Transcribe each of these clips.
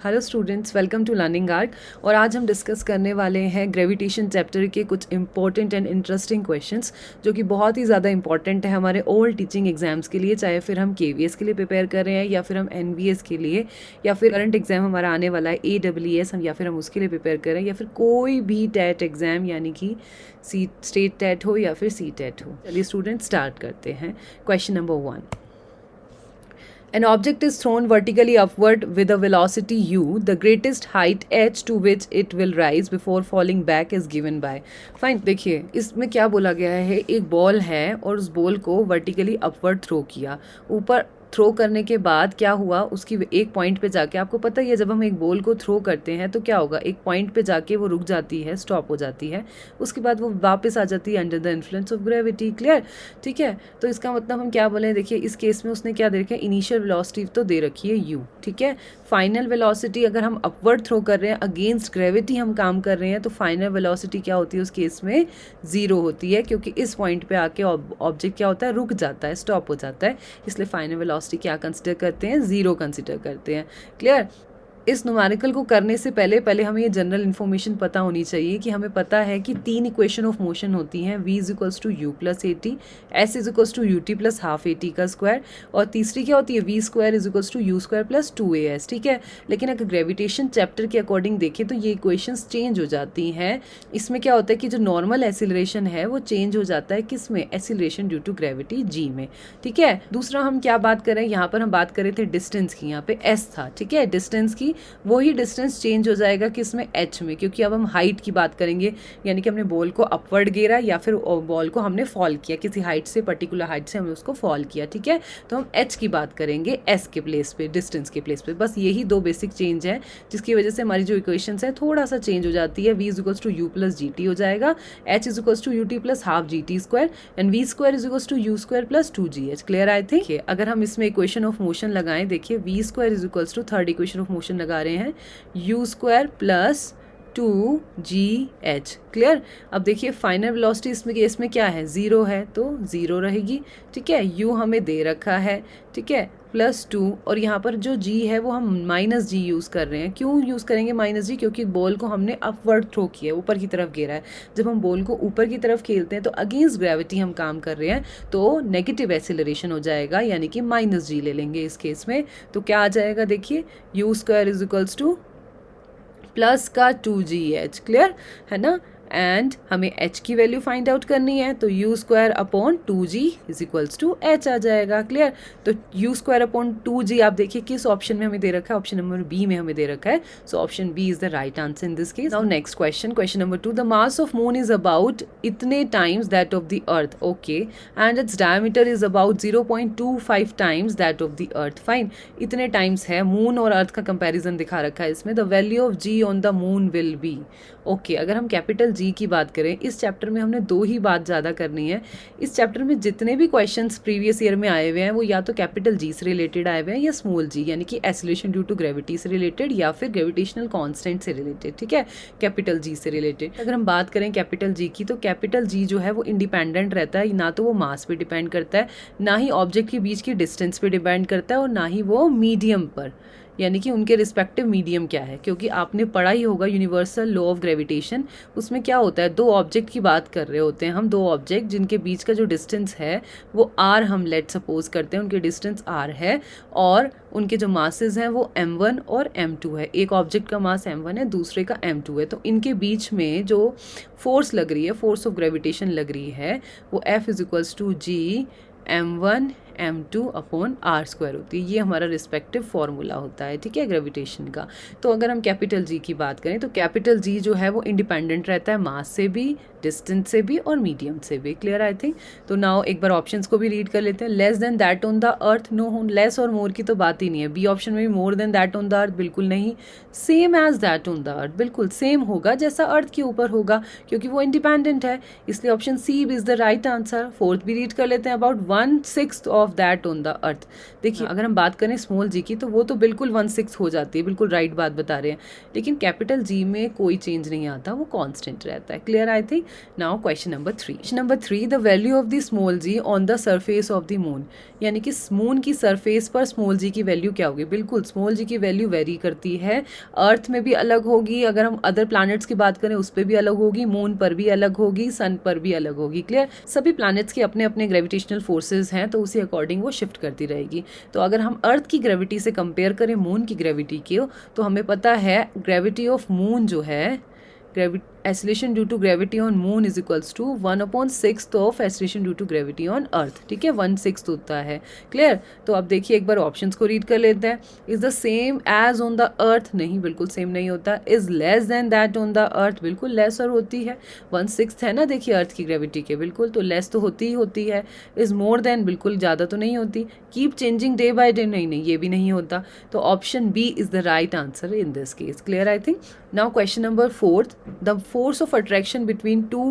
Hello students, welcome to Learning Arc. और आज हम डिस्कस करने वाले हैं ग्रेविटेशन चैप्टर के कुछ इंपॉर्टेंट एंड इंटरेस्टिंग क्वेश्चंस जो कि बहुत ही ज़्यादा इंपॉर्टेंट है हमारे ऑल टीचिंग एग्जाम्स के लिए, चाहे फिर हम KVS के लिए प्रिपेयर कर रहे हैं या फिर हम NVS के लिए, या फिर करंट एग्जाम हमारा आने वाला है AWS हम, या फिर हम उसके लिए प्रिपेयर कर रहे हैं, या फिर कोई भी टेट एग्ज़ाम यानी कि स्टेट टेट हो या फिर CTET हो। चलिए स्टूडेंट स्टार्ट करते हैं। Question number 1, an object is thrown vertically upward with a velocity u. The greatest height h to which it will rise before falling back is given by. Fine. देखिए इसमें क्या बोला गया है, एक बॉल है और उस बॉल को वर्टिकली अपवर्ड थ्रो किया। ऊपर थ्रो करने के बाद क्या हुआ, उसकी एक पॉइंट पे जाके, आपको पता ही है जब हम एक बॉल को थ्रो करते हैं तो क्या होगा, एक पॉइंट पे जाके वो रुक जाती है, स्टॉप हो जाती है, उसके बाद वो वापस आ जाती है under the influence of gravity. Clear? ठीक है, तो इसका मतलब हम क्या बोले, देखिए इस केस में उसने क्या दे रखा है, इनिशियल वेलोसिटी तो दे रखी है u। ठीक है, फाइनल वेलोसिटी अगर हम अपवर्ड थ्रो कर रहे हैं, अगेंस्ट ग्रेविटी हम काम कर रहे हैं, तो फाइनल वेलोसिटी क्या होती है उस केस में, 0 होती है, क्योंकि इस पॉइंट पे आके ऑब्जेक्ट क्या होता है, रुक जाता है, स्टॉप हो जाता है। इसलिए फाइनल वेलोसिटी क्या कंसिडर करते हैं, 0 कंसिडर करते हैं। क्लियर? इस न्यूमेरिकल को करने से पहले हमें ये जनरल इन्फॉर्मेशन पता होनी चाहिए कि हमें पता है कि 3 इक्वेशन ऑफ मोशन होती हैं, v = u + at, s = ut + ½ at का स्क्वायर, और तीसरी क्या होती है, v² = u² + 2as। ठीक है, लेकिन अगर ग्रेविटेशन चैप्टर के अकॉर्डिंग देखें तो ये इक्वेशंस चेंज हो जाती हैं। इसमें क्या होता है कि जो नॉर्मल एसिलरेशन है वो चेंज हो जाता है, किस में, acceleration due to gravity g में। ठीक है, दूसरा हम क्या बात करें, यहाँ पर हम बात कर रहे थे डिस्टेंस की, यहाँ पे s था। ठीक है, डिस्टेंस की वही डिस्टेंस चेंज हो जाएगा किसमें, h में, क्योंकि अब हम हाइट की बात करेंगे, यानी कि हमने बॉल को अपवर्ड गिरा या फिर बॉल को हमने फॉल किया, किसी हाइट से, पर्टिकुलर हाइट से हमने उसको फॉल किया। ठीक है, तो हम h की बात करेंगे s के प्लेस पे, डिस्टेंस के प्लेस पे। बस यही 2 बेसिक चेंज है जिसकी वजह से हमारी जो इक्वेशंस है थोड़ा सा चेंज हो जाती है। v = u + gt हो जाएगा, h = ut + ½ gt² and v² = u² + 2gh। Clear? I think अगर हम इसमें इक्वेशन ऑफ मोशन लगाएं, देखिए v² = third equation of motion लगा रहे हैं, u² + 2gh। क्लियर? अब देखिए फाइनल वेलोसिटी इसमें केस में क्या है, 0 है तो 0 रहेगी। ठीक है, u हमें दे रखा है, ठीक है, +2, और यहाँ पर जो g है वो हम -g यूज़ कर रहे हैं। क्यों यूज़ करेंगे -g, क्योंकि बॉल को हमने अपवर्ड थ्रो किया है, ऊपर की तरफ गिरा है। जब हम बॉल को ऊपर की तरफ खेलते हैं तो अगेंस्ट ग्रेविटी हम काम कर रहे हैं, तो नेगेटिव एक्सेलरेशन हो जाएगा, यानी कि -g ले लेंगे इस केस में। तो क्या आ जाएगा, देखिए u² = प्लस का 2gh। क्लियर है ना? एंड हमें h की वैल्यू फाइंड आउट करनी है, तो u² / 2g = h आ जाएगा। क्लियर? तो u² / 2g आप देखिए किस ऑप्शन में हमें दे रखा है, ऑप्शन नंबर बी में हमें दे रखा है। So option B is the right answer in this case. Now next question, question number 2, the mass of moon is about इतने times that of the earth, okay, and its diameter is about 0.25 times that of the earth. Fine, इतने times है, moon और earth का comparison दिखा रखा है इसमें। The value of g on the moon will be, okay. अगर हम कैपिटल G की बात करें, इस चैप्टर में हमने 2 ही बात ज़्यादा करनी है। इस चैप्टर में जितने भी क्वेश्चंस प्रीवियस ईयर में आए हुए हैं वो या तो कैपिटल G से रिलेटेड आए हुए हैं या स्मॉल g, यानी कि एक्सीलरेशन ड्यू टू ग्रेविटी से रिलेटेड या फिर ग्रेविटेशनल कांस्टेंट से रिलेटेड। ठीक है, कैपिटल G से रिलेटेड। अगर हम बात करें कैपिटल G की, तो कैपिटल G जो है वो इंडिपेंडेंट रहता है, ना तो वो मास पे डिपेंड करता है, ना ही ऑब्जेक्ट के बीच की डिस्टेंस पे डिपेंड करता है, और ना ही वो मीडियम पर, यानी कि उनके रिस्पेक्टिव मीडियम क्या है। क्योंकि आपने पढ़ा ही होगा यूनिवर्सल लॉ ऑफ ग्रेविटेशन, उसमें क्या होता है, 2 ऑब्जेक्ट की बात कर रहे होते हैं हम, 2 ऑब्जेक्ट जिनके बीच का जो डिस्टेंस है वो r हम लेट सपोज करते हैं, उनके डिस्टेंस r है, और उनके जो मासेस हैं वो m1 और m2 है। एक ऑब्जेक्ट का मास m1 है, दूसरे का m2 है, तो इनके बीच में जो फोर्स लग रही है, फोर्स ऑफ ग्रेविटेशन लग रही है, वो F = g m1 m2 / r² होती है। ये हमारा रिस्पेक्टिव फॉर्मूला होता है, ठीक है, ग्रेविटेशन का। तो अगर हम कैपिटल G की बात करें तो कैपिटल G जो है वो इंडिपेंडेंट रहता है मास से भी, डिस्टेंस से भी और मीडियम से भी। क्लियर? I think. तो नाउ एक बार ऑप्शंस को भी रीड कर लेते हैं। Less than that on the earth, no, less और मोर की तो बात ही नहीं है। बी ऑप्शन में भी more than that on the earth, बिल्कुल नहीं। Same as that on the earth, बिल्कुल सेम होगा जैसा अर्थ के ऊपर होगा, क्योंकि वो इंडिपेंडेंट है, इसलिए option C is the right answer. Fourth भी रीड कर लेते हैं। About 1/6 of that on the earth. देखिए अगर हम बात करें स्मॉल जी की तो वो तो बिल्कुल 1/6 हो जाती है, बिल्कुल राइट बात बता रहे हैं, लेकिन कैपिटल जी में कोई चेंज नहीं आता, वो कांस्टेंट रहता है। Clear I think. Now question number 3। Question number 3, the value of the small G on the surface of the moon, यानी कि मून की सरफेस पर स्मॉल जी की वैल्यू क्या होगी। बिल्कुल स्मॉल जी की वैल्यू वेरी करती है, अर्थ में भी अलग होगी, अगर हम अदर प्लैनेट्स की बात करें उस पर भी अलग होगी, मून पर भी अलग होगी, सन पर भी अलग होगी। क्लियर। सभी प्लैनेट्स के अपने अपने ग्रेविटेशनल फोर्सेज हैं, तो उसी अकॉर्डिंग वो शिफ्ट करती रहेगी। तो अगर हम अर्थ की ग्रेविटी से कंपेयर करें मून की ग्रेविटी को, तो हमें पता है ग्रेविटी ऑफ मून जो है, acceleration due to gravity on moon is equals to 1/6 of acceleration due to gravity on earth. ठीक है, 1/6 होता है। क्लियर। तो अब देखिए एक बार ऑप्शंस को रीड कर लेते हैं। Is the same as on the earth, नहीं, बिल्कुल सेम नहीं होता। Is less than that on the earth, बिल्कुल लेसर होती है। 1/6 है ना, देखिए अर्थ की ग्रेविटी के, बिल्कुल तो लेस तो होती ही होती है। इज मोर देन, बिल्कुल ज़्यादा तो नहीं होती। Keep changing day by day, नहीं नहीं ये भी नहीं होता। तो option B is the right answer in this case. Clear I think. Now question number 4, the force of attraction between two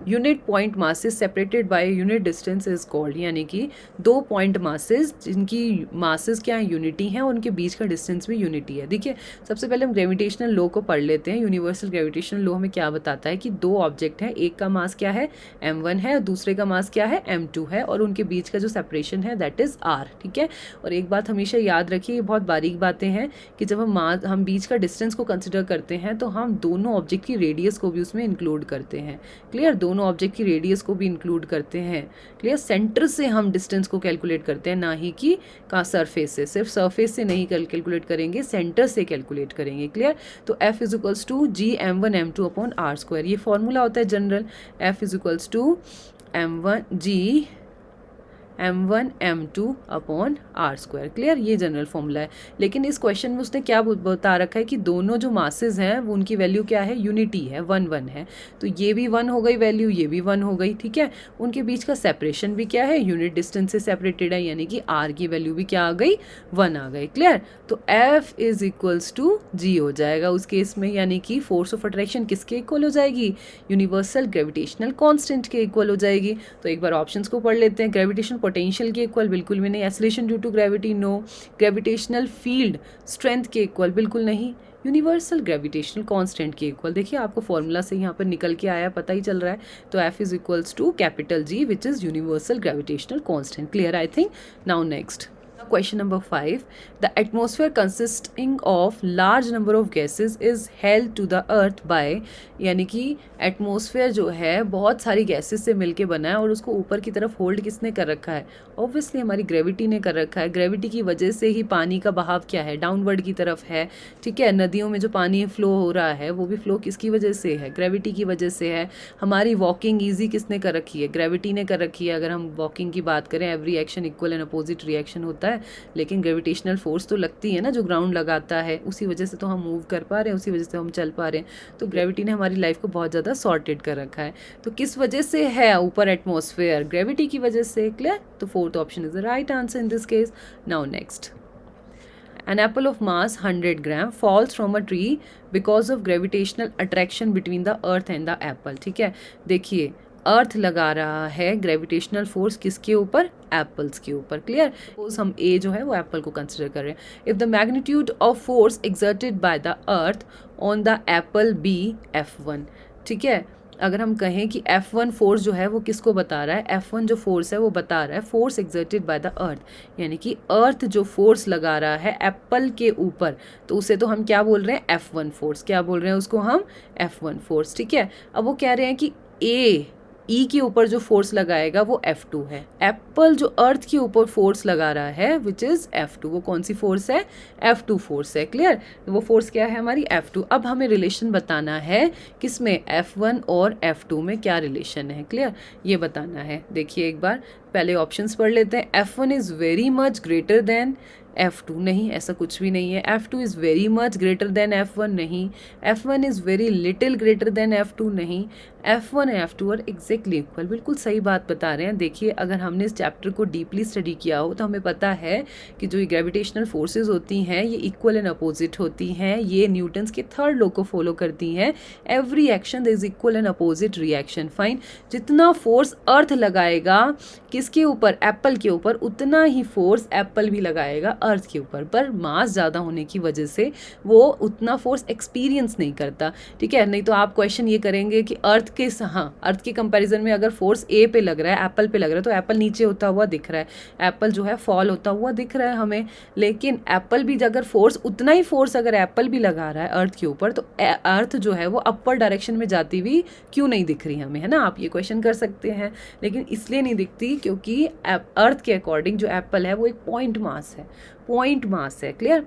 unit point masses separated by unit distance is called, यानी कि दो पॉइंट मासेस जिनकी masses क्या है, unity हैं, और उनके बीच का डिस्टेंस भी यूनिटी है। देखिए सबसे पहले हम ग्रेविटेशनल लॉ को पढ़ लेते हैं। यूनिवर्सल ग्रेविटेशनल लॉ हमें क्या बताता है कि दो ऑब्जेक्ट हैं, एक का मास क्या है m1 है और दूसरे का मास क्या है m2 है, और उनके बीच का जो सेपरेशन है दैट इज r। ठीक है। और एक बात हमेशा याद रखिए, ये बहुत बारीक बातें हैं कि जब हम बीच का डिस्टेंस को कंसिडर करते हैं तो हम दोनों ऑब्जेक्ट की रेडियस को भी उसमें इंक्लूड करते हैं। क्लियर। दोनों ऑब्जेक्ट की रेडियस को भी इंक्लूड करते हैं। क्लियर। सेंटर से हम डिस्टेंस को कैलकुलेट करते हैं, ना ही कि सरफेस से। सिर्फ सरफेस से नहीं कैलकुलेट करेंगे, सेंटर से कैलकुलेट करेंगे। क्लियर। तो F is equals to G m1 m2 upon r²। ये फॉर्मूला होता है general, F is equals to G m1 m2 upon r²। Clear. ये जनरल फॉर्मूला है। लेकिन इस क्वेश्चन में उसने क्या बता रखा है कि दोनों जो मासेस हैं वो उनकी वैल्यू क्या है, यूनिटी है, 1 है। तो ये भी 1 हो गई वैल्यू, ये भी 1 हो गई। ठीक है। उनके बीच का सेपरेशन भी क्या है, यूनिट डिस्टेंस से सेपरेटेड है, यानी कि r की वैल्यू भी क्या आ गई, 1 आ गई। क्लियर। तो F is equals to G हो जाएगा उस केस में, यानी कि फोर्स ऑफ अट्रैक्शन किसके इक्वल हो जाएगी, यूनिवर्सल ग्रेविटेशनल कॉन्स्टेंट के इक्वल हो जाएगी। तो एक बार ऑप्शंस को पढ़ लेते हैं। ग्रेविटेशन पोटेंशियल के इक्वल, बिल्कुल भी नहीं। Acceleration due to gravity, no. Gravitational field strength के इक्वल, बिल्कुल नहीं। यूनिवर्सल ग्रेविटेशनल कांस्टेंट के इक्वल, देखिए आपको फॉर्मूला से यहाँ पर निकल के आया, पता ही चल रहा है। तो F is equals to capital G which is universal gravitational constant. Clear I think. Now next question number 5, the atmosphere consisting of large number of gases is held to the earth by, यानी कि atmosphere जो है बहुत सारी gases से मिलके बना है और उसको ऊपर की तरफ होल्ड किसने कर रखा है, ऑब्वियसली हमारी ग्रेविटी ने कर रखा है। ग्रेविटी की वजह से ही पानी का बहाव क्या है, डाउनवर्ड की तरफ है। ठीक है। नदियों में जो पानी फ्लो हो रहा है वो भी फ्लो किसकी वजह से है, ग्रेविटी की वजह से है। हमारी वॉकिंग ईजी किसने कर रखी है, ग्रेविटी ने कर रखी है। अगर हम वॉकिंग की बात करें, every action equal and opposite reaction होता है, लेकिन ग्रेविटेशनल फोर्स तो लगती है ना, जो ग्राउंड लगाता है, उसी वजह से तो हम मूव कर पा रहे हैं, उसी वजह से हम चल पा रहे हैं। तो ग्रेविटी ने हमारी लाइफ को बहुत ज़्यादा सॉर्टेड कर रखा है। तो किस वजह से है ऊपर एटमॉस्फेयर, ग्रेविटी की वजह से। क्लियर। तो fourth option is the right answer in this case. Now next, an apple of mass 100 gram falls from a tree because of gravitational attraction between the earth and the apple। ठीक है। देखिए अर्थ लगा रहा है gravitational force किसके ऊपर, apples के ऊपर। क्लियर। सपोज हम ए जो है वो एप्पल को कंसिडर कर रहे हैं। If the magnitude of force exerted by the earth on the apple be F1। ठीक है। अगर हम कहें कि F1 फोर्स जो है वो किसको बता रहा है, F1 जो फोर्स है वो बता रहा है फोर्स एक्सर्टेड बाय द अर्थ, यानी कि अर्थ जो फोर्स लगा रहा है एप्पल के ऊपर, तो उसे तो हम क्या बोल रहे हैं, F1 फोर्स। क्या बोल रहे हैं उसको हम, F1 फोर्स। ठीक है। अब वो कह रहे हैं कि ई के ऊपर जो फोर्स लगाएगा वो F2 है। एप्पल जो अर्थ के ऊपर फोर्स लगा रहा है विच इज F2, वो कौन सी फोर्स है, F2 फोर्स है। क्लियर। वो फोर्स क्या है हमारी, F2। अब हमें रिलेशन बताना है किसमें, F1 और F2 में क्या रिलेशन है। क्लियर। ये बताना है। देखिए एक बार पहले ऑप्शंस पढ़ लेते हैं। F1 is very much greater than F2 नहीं, ऐसा कुछ भी नहीं है। F2 is very much greater than F1 नहीं, F1 is very little greater than F2 नहीं, F1 and F2 are exactly equal. बिल्कुल सही बात बता रहे हैं। देखिए अगर हमने इस चैप्टर को डीपली स्टडी किया हो तो हमें पता है कि जो ये ग्रेविटेशनल फोर्सेस होती हैं ये इक्वल एंड अपोजिट होती हैं, ये न्यूटन्स के थर्ड लॉ को फॉलो करती हैं। Every action there is equal and opposite reaction. Fine, जितना फोर्स अर्थ लगाएगा किसके ऊपर, एप्पल के ऊपर, उतना ही फोर्स एप्पल भी लगाएगा अर्थ के ऊपर, पर मास ज़्यादा होने की वजह से वो उतना फोर्स एक्सपीरियंस नहीं करता। ठीक है, नहीं तो आप क्वेश्चन ये करेंगे कि अर्थ के, हाँ अर्थ के कंपैरिजन में अगर फोर्स ए पे लग रहा है, एप्पल पे लग रहा है, तो एप्पल नीचे होता हुआ दिख रहा है, एप्पल जो है फॉल होता हुआ दिख रहा है हमें। लेकिन एप्पल भी अगर फोर्स, उतना ही फोर्स अगर एप्पल भी लगा रहा है अर्थ के ऊपर, तो अर्थ जो है वो अपवर्ड डायरेक्शन में जाती हुई क्यों नहीं दिख रही हमें, है ना। आप ये क्वेश्चन कर सकते हैं, लेकिन इसलिए नहीं दिखती क्योंकि अर्थ के अकॉर्डिंग जो एप्पल है वो एक पॉइंट मास है, पॉइंट मास है। क्लियर,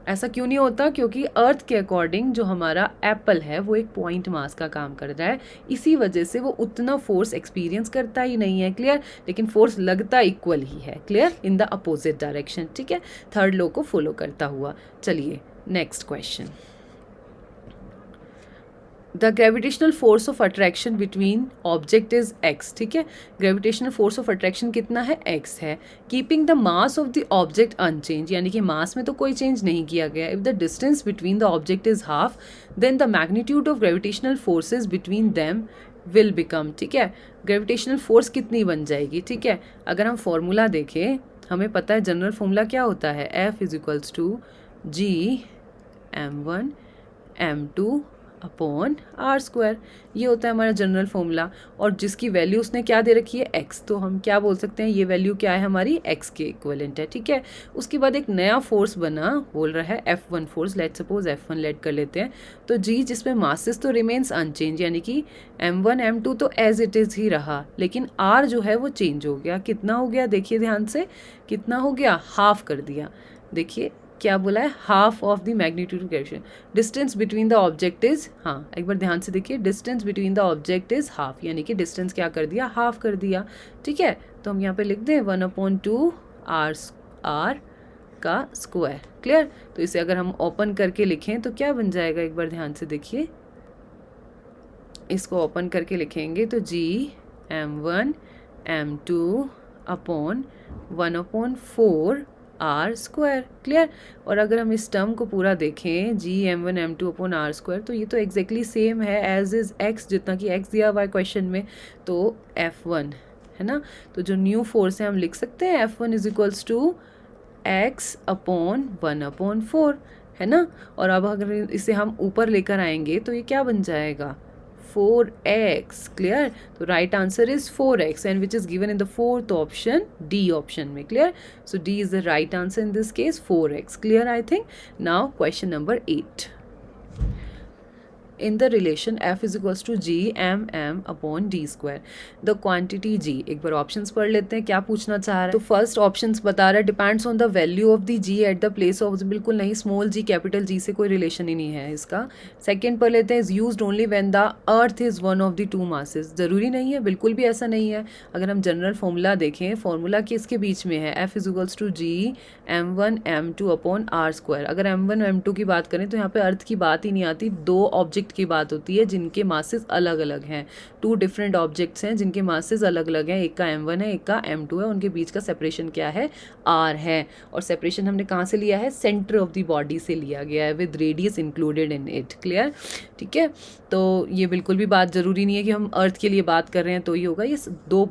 ऐसा क्यों नहीं होता, क्योंकि अर्थ के अकॉर्डिंग जो हमारा एप्पल है वो एक पॉइंट मास का काम कर रहा है, इसी वजह से वो उतना फोर्स एक्सपीरियंस करता ही नहीं है। क्लियर, लेकिन फोर्स लगता इक्वल ही है। Clear, in the opposite direction. ठीक है, थर्ड लॉ को फॉलो करता हुआ। चलिए next question. The gravitational force of attraction between object is x. ठीक है, ग्रेविटेशनल फोर्स ऑफ अट्रैक्शन कितना है, एक्स है। Keeping the mass of the object unchange, यानी कि मास में तो कोई चेंज नहीं किया गया। If the distance between the object is half, then the magnitude of gravitational forces between them will become. ठीक है, ग्रेविटेशनल फोर्स कितनी बन जाएगी। ठीक है, अगर हम फॉर्मूला देखें, हमें पता है जनरल फॉर्मूला क्या होता है, F is equals to G m1 m2 upon are square. ये होता है हमारा जनरल फॉर्मूला, और जिसकी वैल्यू उसने क्या दे रखी है, एक्स, तो हम क्या बोल सकते हैं, ये वैल्यू क्या है हमारी, एक्स के इक्वलेंट है। ठीक है, उसके बाद एक नया फोर्स बना, बोल रहा है F1 force, let suppose F1 late कर लेते हैं, तो जी जिसमें मासेस तो रिमेन्स अनचेंज, यानी कि m1 m2 तो एज इट इज़ ही रहा, लेकिन r जो है वो चेंज हो गया। कितना हो गया, देखिए ध्यान से, कितना हो गया, हाफ कर दिया। देखिए क्या बोला है, half of the magnitude of gravitation. Distance between the object is, हाँ एक बार ध्यान से देखिए, distance between the object is half, यानी कि डिस्टेंस क्या कर दिया, हाफ कर दिया। ठीक है, तो हम यहाँ पे लिख दें 1/2 r का स्क्वायर। क्लियर, तो इसे अगर हम ओपन करके लिखें तो क्या बन जाएगा, एक बार ध्यान से देखिए, इसको ओपन करके लिखेंगे तो G m1 m2 upon 1/4 r square. Clear, और अगर हम इस टर्म को पूरा देखें, जी m1 m2 upon are square, तो ये तो एग्जैक्टली सेम है एज इज एक्स, जितना कि एक्स दिया हुआ है क्वेश्चन में, तो F1 है ना। तो जो न्यू फोर्स है हम लिख सकते हैं F1 is equals to x upon 1/4, है ना। और अब अगर इसे हम ऊपर लेकर आएंगे तो ये क्या बन जाएगा, 4x। क्लियर, तो right answer is 4x and which is given in the fourth option, D option में। Clear, so D is the right answer in this case, 4x। Clear, I think. Now question number 8। in the relation f is equals to g m m upon d square the quantity g। एक बार options पढ़ लेते हैं क्या पूछना चाह रहा है। तो फर्स्ट ऑप्शंस बता रहा है depends on the value of the g at the place of, बिल्कुल नहीं, स्मॉल g कैपिटल g से कोई रिलेशन ही नहीं है इसका। सेकंड पढ़ लेते हैं, is used only when the earth is one of the two masses. जरूरी नहीं है, बिल्कुल भी ऐसा नहीं है। अगर हम जनरल फॉर्मूला देखें, फॉर्मूला किसके बीच में है, f is equals to g m1 m2 upon r square. अगर m1 m2 की बात करें तो यहाँ पे अर्थ की बात ही नहीं आती, दो ऑब्जेक्ट की बात होती है जिनके मासेस अलग अलग हैं, टू डिफरेंट ऑब्जेक्ट्स हैं जिनके मासेस अलग अलग हैं, एक का m1 है एक का m2 है, उनके बीच का सेपरेशन क्या है, r है। और सेपरेशन हमने कहाँ से लिया है, सेंटर ऑफ द बॉडी से लिया गया है, with radius included in it. Clear, ठीक है, तो ये बिल्कुल भी बात जरूरी नहीं है कि हम अर्थ के लिए बात कर रहे हैं तो ही होगा, ये दो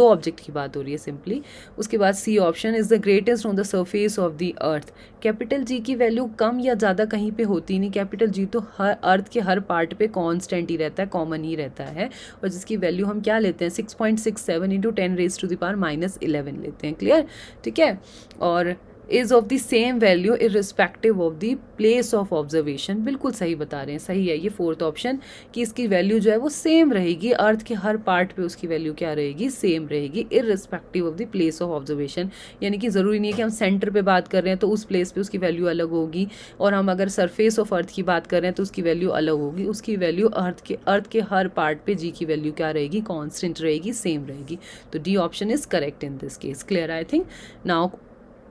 ऑब्जेक्ट की बात हो रही है सिंपली। उसके बाद C option, is the greatest on the surface of the earth. Capital G की वैल्यू कम या ज़्यादा कहीं पे होती नहीं, कैपिटल जी तो हर अर्थ के हर पार्ट पे कांस्टेंट ही रहता है, कॉमन ही रहता है, और जिसकी वैल्यू हम क्या लेते हैं 6.67 इंटू 10⁻⁻11 लेते हैं। क्लियर, ठीक है, और is of the same value irrespective of the place of observation. बिल्कुल सही बता रहे हैं, सही है ये फोर्थ ऑप्शन कि इसकी वैल्यू जो है वो सेम रहेगी, अर्थ के हर पार्ट पे उसकी वैल्यू क्या रहेगी, सेम रहेगी, irrespective of the place of observation. यानी कि ज़रूरी नहीं है कि हम सेंटर पे बात कर रहे हैं तो उस प्लेस पे उसकी वैल्यू अलग होगी, और हम अगर सरफेस ऑफ अर्थ की बात कर रहे हैं तो उसकी वैल्यू अलग होगी, उसकी वैल्यू अर्थ के हर पार्ट पे जी की वैल्यू क्या रहेगी, कॉन्स्टेंट रहेगी, सेम रहेगी। तो D option is correct in this case. Clear, I think. Now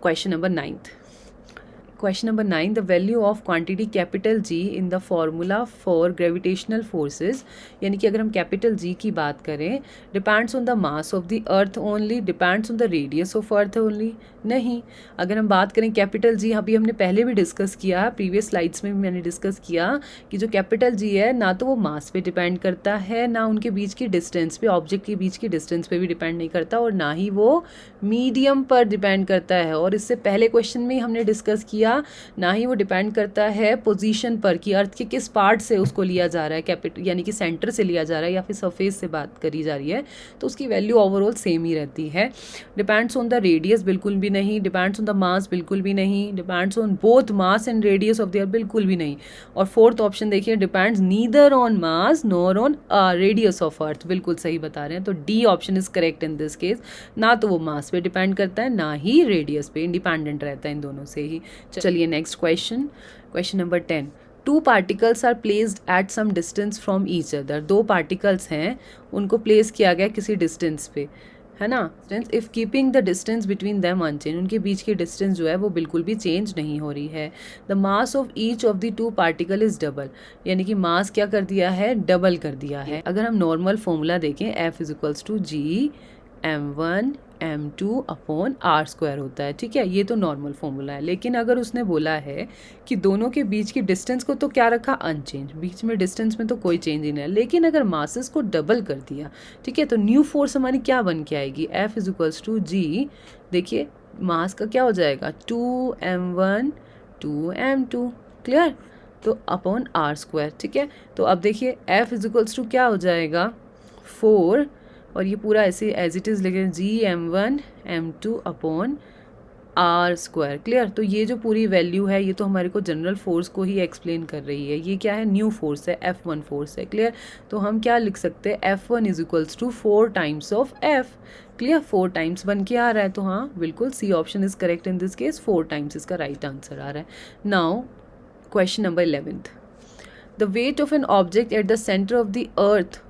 question number 9th। Question number 9, the value of quantity capital G in the formula for gravitational forces, यानी कि अगर हम capital G की बात करें, depends on the mass of the earth only, depends on the radius of earth only, नहीं। अगर हम बात करें कैपिटल जी, अभी हमने पहले भी डिस्कस किया, प्रीवियस स्लाइड्स में भी मैंने डिस्कस किया कि जो कैपिटल जी है ना तो वो मास पे डिपेंड करता है, ना उनके बीच की डिस्टेंस पे, ऑब्जेक्ट के बीच की डिस्टेंस पे भी डिपेंड नहीं करता, और ना ही वो मीडियम पर डिपेंड करता है। और इससे पहले क्वेश्चन में हमने डिस्कस किया ना ही वो डिपेंड करता है पोजीशन पर कि अर्थ के किस पार्ट से उसको लिया जा रहा है, कैपिटल यानी कि सेंटर से लिया जा रहा है या फिर सरफेस से बात करी जा रही है, तो उसकी वैल्यू ओवरऑल सेम ही रहती है। डिपेंड्स ऑन द रेडियस बिल्कुल भी नहीं, डिपेंड्स ऑन द मास बिल्कुल भी नहीं, depends on both mass and radius of the earth बिल्कुल भी नहीं। और फोर्थ ऑप्शन देखिए, depends neither on mass nor on radius of earth, बिल्कुल सही बता रहे हैं। तो D option is correct in this case, ना तो वो मास पे डिपेंड करता है ना ही रेडियस पे, इंडिपेंडेंट रहता है इन दोनों से ही। चलिए next question, question number 10, two particles are placed at some distance from each other, दो पार्टिकल्स हैं उनको प्लेस किया गया किसी डिस्टेंस पे, है ना। If keeping the distance between them unchange, उनके बीच की डिस्टेंस जो है वो बिल्कुल भी चेंज नहीं हो रही है। The mass of each of the two particle is double, यानी कि मास क्या कर दिया है, डबल कर दिया है। अगर हम नॉर्मल फॉर्मूला देखें, F is equals to G m1 m2 upon r square होता है, ठीक है, ये तो नॉर्मल फॉर्मूला है। लेकिन अगर उसने बोला है कि दोनों के बीच की डिस्टेंस को तो क्या रखा, अनचेंज, बीच में डिस्टेंस में तो कोई चेंज ही नहीं है, लेकिन अगर मासेस को डबल कर दिया, ठीक है, तो न्यू फोर्स हमारी क्या बन के आएगी, F इज इक्वल्स टू जी, देखिए मास का क्या हो जाएगा 2m1 2m2, क्लियर, तो अपॉन r स्क्वायर, ठीक है। तो अब देखिए F इज इक्वल्स टू क्या हो जाएगा 4, और ये पूरा ऐसे एज इट इज़ लिखे GM1 M2 upon R square, clear. तो ये जो पूरी वैल्यू है ये तो हमारे को जनरल फोर्स को ही एक्सप्लेन कर रही है, ये क्या है, न्यू फोर्स है, F1 फोर्स है, क्लियर। तो हम क्या लिख सकते हैं, F1 is equals to 4 times of F, clear, 4 times बन के आ रहा है, तो हाँ बिल्कुल C option is correct in this case, 4 times इसका राइट आंसर आ रहा है। Now question number 11th, the weight of an object at the centre of the earth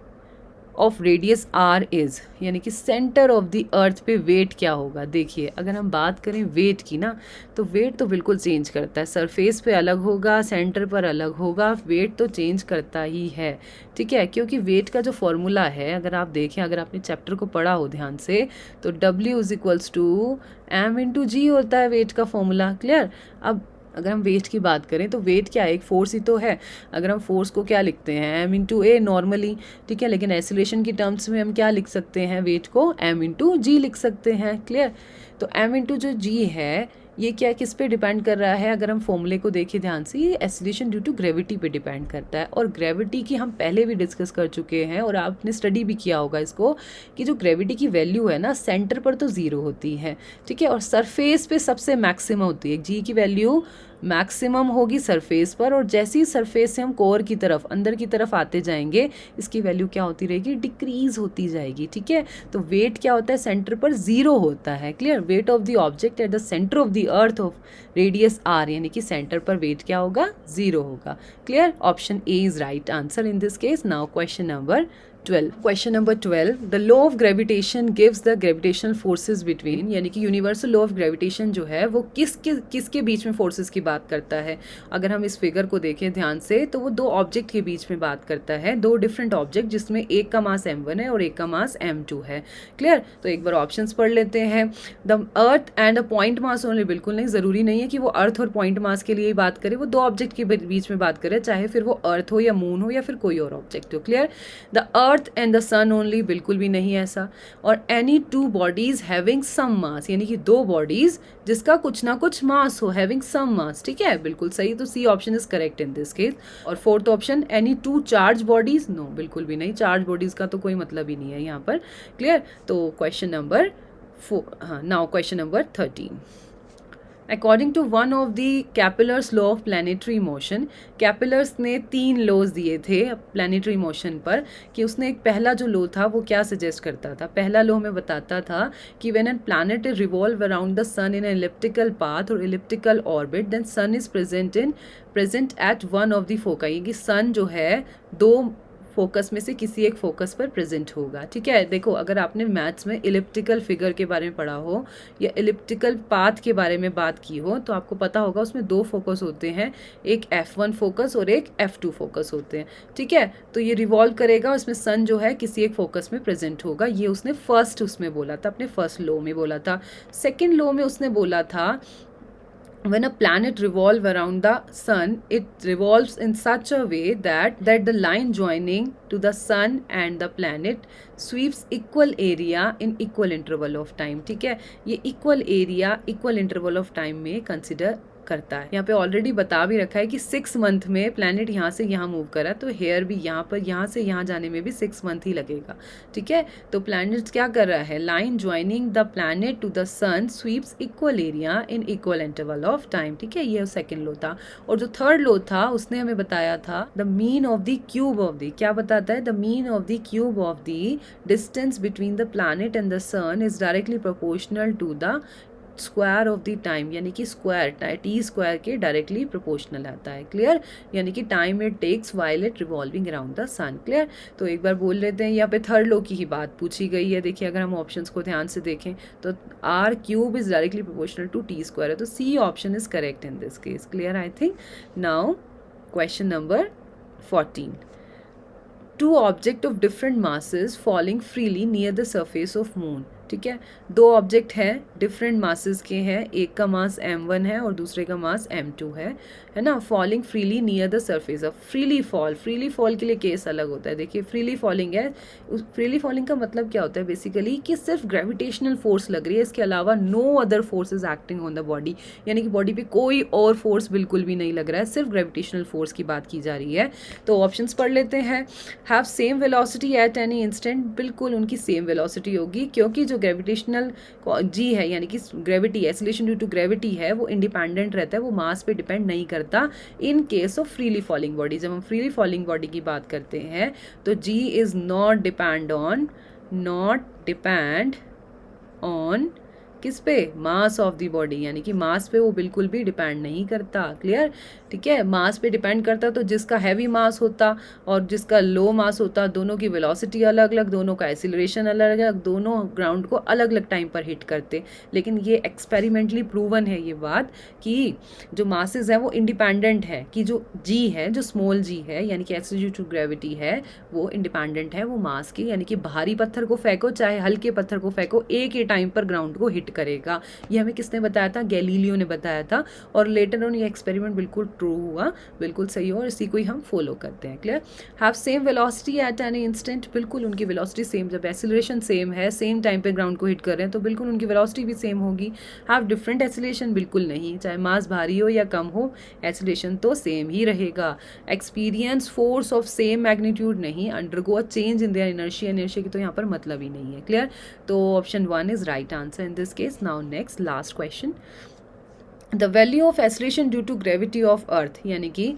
of radius r is, यानी कि सेंटर ऑफ द अर्थ पे wait क्या होगा। देखिए अगर हम बात करें वेट की ना, तो वेट तो बिल्कुल चेंज करता है, सरफेस पे अलग होगा, सेंटर पर अलग होगा, वेट तो चेंज करता ही है, ठीक है। क्योंकि वेट का जो फॉर्मूला है, अगर आप देखें, अगर आपने चैप्टर को पढ़ा हो ध्यान से, तो W is equals to m into g होता है वेट का फॉर्मूला, क्लियर। अब अगर हम वेट की बात करें तो वेट क्या है, एक फोर्स ही तो है। अगर हम फोर्स को क्या लिखते हैं, m इंटू ए नॉर्मली, ठीक है, लेकिन एक्सीलरेशन की टर्म्स में हम क्या लिख सकते हैं, वेट को m इंटू जी लिख सकते हैं, क्लियर। तो m इंटू जो जी है ये क्या किस पे डिपेंड कर रहा है, अगर हम फॉर्मूले को देखें ध्यान से, ये एक्सीलरेशन ड्यू टू ग्रेविटी पे डिपेंड करता है। और ग्रेविटी की हम पहले भी डिस्कस कर चुके हैं और आपने स्टडी भी किया होगा इसको, कि जो ग्रेविटी की वैल्यू है ना, सेंटर पर तो ज़ीरो होती है, ठीक है, और सरफेस पे सबसे मैक्सिमम होती है। जी की वैल्यू मैक्सिमम होगी सरफेस पर, और जैसे ही सरफेस से हम कोर की तरफ, अंदर की तरफ आते जाएंगे, इसकी वैल्यू क्या होती रहेगी, डिक्रीज होती जाएगी, ठीक है। तो वेट क्या होता है, सेंटर पर जीरो होता है, clear. Weight of the object at the centre of the earth of radius r, यानी कि सेंटर पर वेट क्या होगा, जीरो होगा, clear. Option A is right answer in this case. Now question number 12, question number 12, the law of gravitation gives the gravitational forces between, यानी कि universal law of gravitation जो है वो किसके बीच में फोर्सेस की बात करता है। अगर हम इस फिगर को देखें ध्यान से, तो वो दो ऑब्जेक्ट के बीच में बात करता है, दो डिफरेंट ऑब्जेक्ट, जिसमें एक का मास m1 है और एक का मास m2 है, क्लियर। तो एक बार ऑप्शंस पढ़ लेते हैं। The earth and a point mass only, बिल्कुल नहीं, ज़रूरी नहीं है कि वो अर्थ और पॉइंट मास के लिए ही बात करे, वो दो ऑब्जेक्ट के बीच में बात करे, चाहे फिर वो अर्थ हो या मून हो या फिर कोई और ऑब्जेक्ट हो, क्लियर। The earth and the sun only, बिल्कुल भी नहीं ऐसा। और any two bodies having some mass, यानी कि दो बॉडीज जिसका कुछ ना कुछ मास हो, हैविंग सम मास, ठीक है, बिल्कुल सही। तो C option is correct in this case. और fourth option, any two charge bodies, no, बिल्कुल भी नहीं, चार्ज बॉडीज का तो कोई मतलब ही नहीं है यहाँ पर, क्लियर। तो क्वेश्चन नंबर 4, हाँ, now question number 13, according to one of the Kepler's law of planetary motion, Kepler's ने 3 लॉज दिए थे प्लानिटरी मोशन पर, कि उसने एक पहला जो लॉ था वो क्या सजेस्ट करता था। पहला लॉ हमें बताता था कि when an planet revolve around the sun in elliptical path और elliptical orbit, then sun is present at one of the foci, कि सन जो है दो फोकस में से किसी एक फोकस पर प्रेजेंट होगा। ठीक है, देखो अगर आपने मैथ्स में इलिप्टिकल फिगर के बारे में पढ़ा हो या इलिप्टिकल पाथ के बारे में बात की हो तो आपको पता होगा उसमें दो फोकस होते हैं, एक F1 फोकस और एक F2 फोकस होते हैं। ठीक है, तो ये रिवॉल्व करेगा, उसमें सन जो है किसी एक फोकस में प्रेजेंट होगा। ये उसने फर्स्ट उसमें बोला था, अपने फर्स्ट लॉ में बोला था। सेकेंड लॉ में उसने बोला था when a planet revolves around the sun, it revolves in such a way that the line joining to the sun and the planet sweeps equal area in equal interval of time। ठीक है, ये equal area equal interval of time में consider करता है। यहाँ पे already बता भी रखा है कि 6 मंथ में प्लैनेट यहाँ से यहाँ मूव करा, तो हेयर भी यहाँ पर यहाँ से यहाँ जाने में भी 6 मंथ ही लगेगा। ठीक है, तो प्लैनेट क्या कर रहा है, line joining the planet to the sun sweeps equal area in equal interval of time. ठीक है, ये सेकेंड लो था। और जो थर्ड लो था उसने हमें बताया था the mean of the cube of the, क्या बताता है, the mean of the cube of the distance between the planet and the sun is directly proportional to the square of the time, यानी कि स्क्वायर टी स्क्वायर के directly proportional आता है। Clear, यानी कि time it takes while it revolving around the sun. Clear, तो एक बार बोल लेते हैं, यहाँ पे थर्ड लॉ की ही बात पूछी गई है। देखिए अगर हम ऑप्शंस को ध्यान से देखें तो r cube is directly proportional to T square है, तो C option is correct in this case. Clear I think. Now question number 14, two object of different masses falling freely near the surface of moon. ठीक है, दो object हैं, different masses के हैं, एक का मास m1 है और दूसरे का मास m2 है ना, falling freely near the surface of, freely fall के लिए केस अलग होता है। देखिए फ्रीली फॉलिंग है, फ्रीली फॉलिंग का मतलब क्या होता है बेसिकली कि सिर्फ ग्रेविटेशनल फोर्स लग रही है, इसके अलावा no other force is acting on the body, यानी कि बॉडी पे कोई और फोर्स बिल्कुल भी नहीं लग रहा है, सिर्फ ग्रेविटेशनल फोर्स की बात की जा रही है। तो ऑप्शंस पढ़ लेते हैं। Have same velocity at any instant, बिल्कुल उनकी सेम वेलोसिटी होगी, क्योंकि जो ग्रेविटेशनल जी है यानी कि gravity, acceleration due to gravity है, वो इंडिपेंडेंट रहता है, वो मास पे डिपेंड नहीं करता in case of freely falling body. जब हम फ्रीली फॉलिंग बॉडी की बात करते हैं तो जी इज नॉट डिपेंड ऑन किस पे, मास ऑफ द बॉडी, यानी कि मास पे वो बिल्कुल भी डिपेंड नहीं करता। क्लियर, ठीक है, मास पे डिपेंड करता तो जिसका हैवी मास होता और जिसका लो मास होता, दोनों की वेलोसिटी अलग अलग, दोनों का एक्सीलरेशन अलग अलग, दोनों ग्राउंड को अलग अलग टाइम पर हिट करते। लेकिन ये एक्सपेरिमेंटली प्रूवन है ये बात कि जो मासेस है वो इंडिपेंडेंट है, कि जो जी है, जो स्मॉल जी है यानी कि एक्सीलरेशन ड्यू टू ग्रेविटी है, वो इंडिपेंडेंट है वो मास की, यानी कि भारी पत्थर को फेंको चाहे हल्के पत्थर को फेंको, एक ही टाइम पर ग्राउंड को हिट करेगा। ये हमें किसने बताया था, गैलीलियो ने बताया था, और लेटर ऑन ये एक्सपेरिमेंट बिल्कुल ट्रू हुआ, बिल्कुल सही हो, और इसी को ही हम फॉलो करते हैं। Clear, have same velocity at any instant, बिल्कुल उनकी वेलोसिटी सेम, जब एक्सीलरेशन सेम है, सेम टाइम पे ग्राउंड को हिट कर रहे हैं तो बिल्कुल उनकी वेलोसिटी भी सेम होगी। हैव डिफरेंट एक्सीलरेशन, बिल्कुल नहीं, चाहे मास भारी हो या कम हो, एक्सीलरेशन तो सेम ही रहेगा। Experience force of same magnitude, नहीं, undergo a change in their inertia, inertia की तो यहाँ पर मतलब ही नहीं है। क्लियर, तो option 1 is right answer in this case. Now next last question, the value of acceleration due to gravity of earth, यानी कि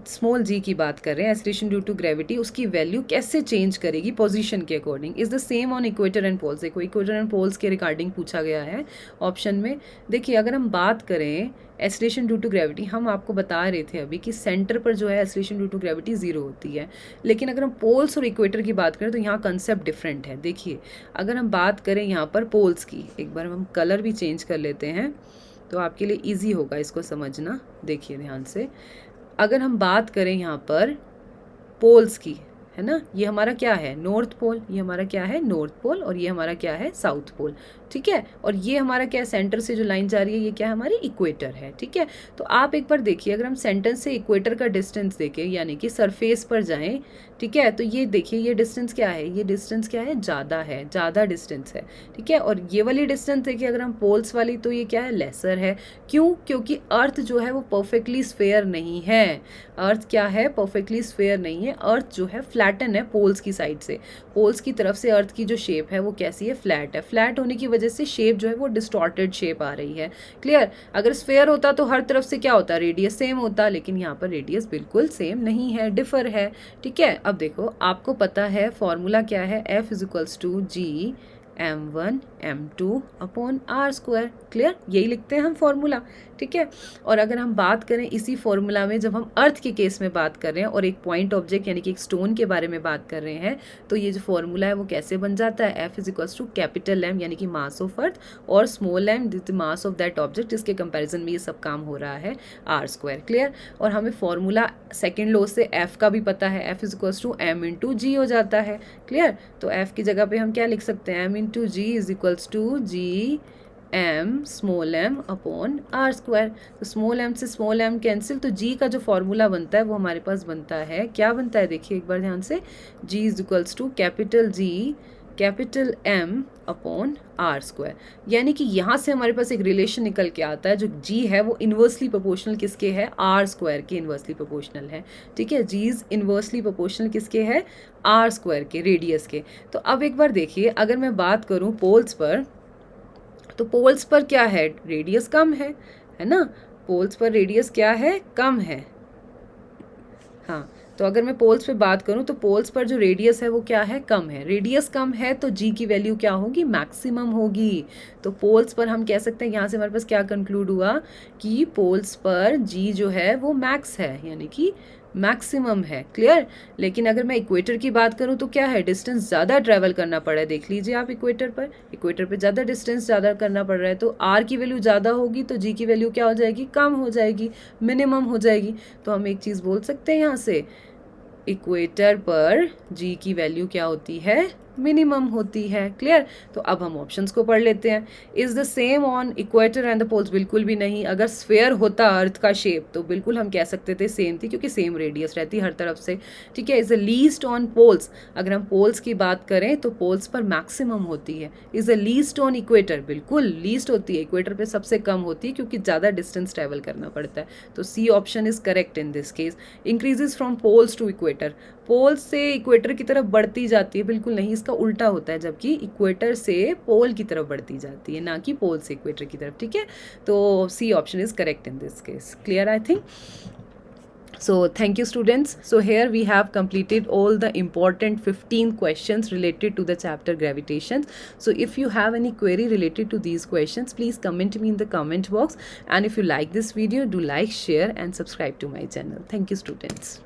स्मॉल जी की बात कर रहे हैं, एक्सीलरेशन ड्यू टू ग्रेविटी, उसकी वैल्यू कैसे चेंज करेगी पोजीशन के according, is the same on equator and poles. देखो इक्वेटर एंड पोल्स के रिगार्डिंग पूछा गया है ऑप्शन में। देखिए अगर हम बात करें एक्सीलरेशन ड्यू टू ग्रेविटी, हम आपको बता रहे थे अभी कि सेंटर पर जो है एक्सीलरेशन ड्यू टू ग्रेविटी 0 होती है, लेकिन अगर हम पोल्स और इक्वेटर की बात करें तो यहाँ कंसेप्ट डिफरेंट है। देखिए अगर हम बात करें यहाँ पर पोल्स की, एक बार हम कलर भी चेंज कर लेते हैं तो आपके लिए ईजी होगा इसको समझना। देखिए ध्यान से, अगर हम बात करें यहाँ पर पोल्स की, है ना, ये हमारा क्या है, नॉर्थ पोल, ये हमारा क्या है, नॉर्थ पोल, और ये हमारा क्या है, साउथ पोल। ठीक है, और ये हमारा क्या है, सेंटर से जो लाइन जा रही है ये क्या है, हमारी इक्वेटर है। ठीक है, तो आप एक बार देखिए, अगर हम सेंटर से इक्वेटर का डिस्टेंस देखें, यानी कि सरफेस पर जाएं, ठीक है, तो ये देखिए ये डिस्टेंस क्या है, ये डिस्टेंस क्या है, ज़्यादा है, ज़्यादा डिस्टेंस है। ठीक है, और ये वाली डिस्टेंस देखिए अगर हम पोल्स वाली, तो ये क्या है, लेसर है। क्यों, क्योंकि अर्थ जो है वो परफेक्टली स्फेयर नहीं है। अर्थ क्या है, परफेक्टली स्फेयर नहीं है, अर्थ जो है फ्लैटन है पोल्स की साइड से, पोल्स की तरफ से अर्थ की जो शेप है वो कैसी है, फ्लैट है। फ्लैट होने की वजह से शेप जो है वो डिस्टॉर्टेड शेप आ रही है। क्लियर, अगर स्फेयर होता तो हर तरफ से क्या होता, रेडियस सेम होता, लेकिन यहाँ पर रेडियस बिल्कुल सेम नहीं है, डिफर है। ठीक है, अब देखो आपको पता है फॉर्मूला क्या है, F = G m1 m2 upon are square. Clear, यही लिखते हैं हम फॉर्मूला, ठीक है। और अगर हम बात करें इसी फॉर्मूला में जब हम अर्थ के केस में बात कर रहे हैं और एक पॉइंट ऑब्जेक्ट यानी कि एक स्टोन के बारे में बात कर रहे हैं, तो ये जो फॉर्मूला है वो कैसे बन जाता है, F is to capital M यानी कि मास ऑफ अर्थ और small m the mass of that object, जिसके कंपैरिजन में ये सब काम हो रहा है, आर स्क्वायर। क्लियर, और हमें फॉर्मूला सेकेंड लॉ से F का भी पता है, F is to M into g हो जाता है। क्लियर, तो F की जगह पे हम क्या लिख सकते हैं, M into G is equals to G M small M upon are square. तो स्मॉल एम से स्मॉल एम कैंसिल, तो जी का जो फॉर्मूला बनता है वो हमारे पास बनता है, क्या बनता है देखिए एक बार ध्यान से, g is equals to capital G capital M upon are square. यानी कि यहाँ से हमारे पास एक रिलेशन निकल के आता है, जो जी है वो इन्वर्सली प्रोपोर्शनल किसके है, आर स्क्वायर के इन्वर्सली प्रोपोर्शनल है, ठीक है। जी इज इन्वर्सली प्रोपोर्शनल किसके है, आर स्क्वायर के, रेडियस के। तो अब एक बार देखिए, अगर मैं बात करूँ पोल्स पर, तो पोल्स पर क्या है, रेडियस कम है ना, पोल्स पर रेडियस क्या है, कम है। हाँ, तो अगर मैं पोल्स पे बात करूं तो पोल्स पर जो रेडियस है वो क्या है, कम है। रेडियस कम है तो जी की वैल्यू क्या होगी, मैक्सिमम होगी। तो पोल्स पर हम कह सकते हैं, यहाँ से हमारे पास क्या कंक्लूड हुआ कि पोल्स पर जी जो है वो मैक्स है, यानी कि मैक्सिमम है। क्लियर, लेकिन अगर मैं इक्वेटर की बात करूं तो क्या है, डिस्टेंस ज़्यादा ट्रैवल करना पड़ा है। देख लीजिए आप इक्वेटर पे ज़्यादा डिस्टेंस ज़्यादा करना पड़ रहा है, तो आर की वैल्यू ज़्यादा होगी तो जी की वैल्यू क्या हो जाएगी, कम हो जाएगी, मिनिमम हो जाएगी। तो हम एक चीज़ बोल सकते हैं यहाँ से, इक्वेटर पर जी की वैल्यू क्या होती है, मिनिमम होती है। क्लियर, तो अब हम ऑप्शंस को पढ़ लेते हैं। Is the same on equator and the poles, बिल्कुल भी नहीं। अगर स्फेयर होता अर्थ का शेप तो बिल्कुल हम कह सकते थे सेम थी, क्योंकि सेम रेडियस रहती है हर तरफ से, ठीक है। Is the least on poles, अगर हम पोल्स की बात करें तो पोल्स पर मैक्सिमम होती है। Is the least on equator, बिल्कुल लीस्ट होती है, इक्वेटर पे सबसे कम होती है क्योंकि ज़्यादा डिस्टेंस ट्रेवल करना पड़ता है। तो C option is correct in this case. Increases from poles to equator, pole से इक्वेटर की तरफ बढ़ती जाती है, बिल्कुल नहीं, इसका उल्टा होता है, जबकि इक्वेटर से पोल की तरफ बढ़ती जाती है, ना कि पोल से इक्वेटर की तरफ, ठीक है। तो C option is correct in this case. Clear, I think so. Thank you students. So here we have completed all the important 15 questions related to the chapter gravitation. So if you have any query related to these questions, please comment me in the comment box, and if you like this video, do like, share and subscribe to my channel. Thank you students.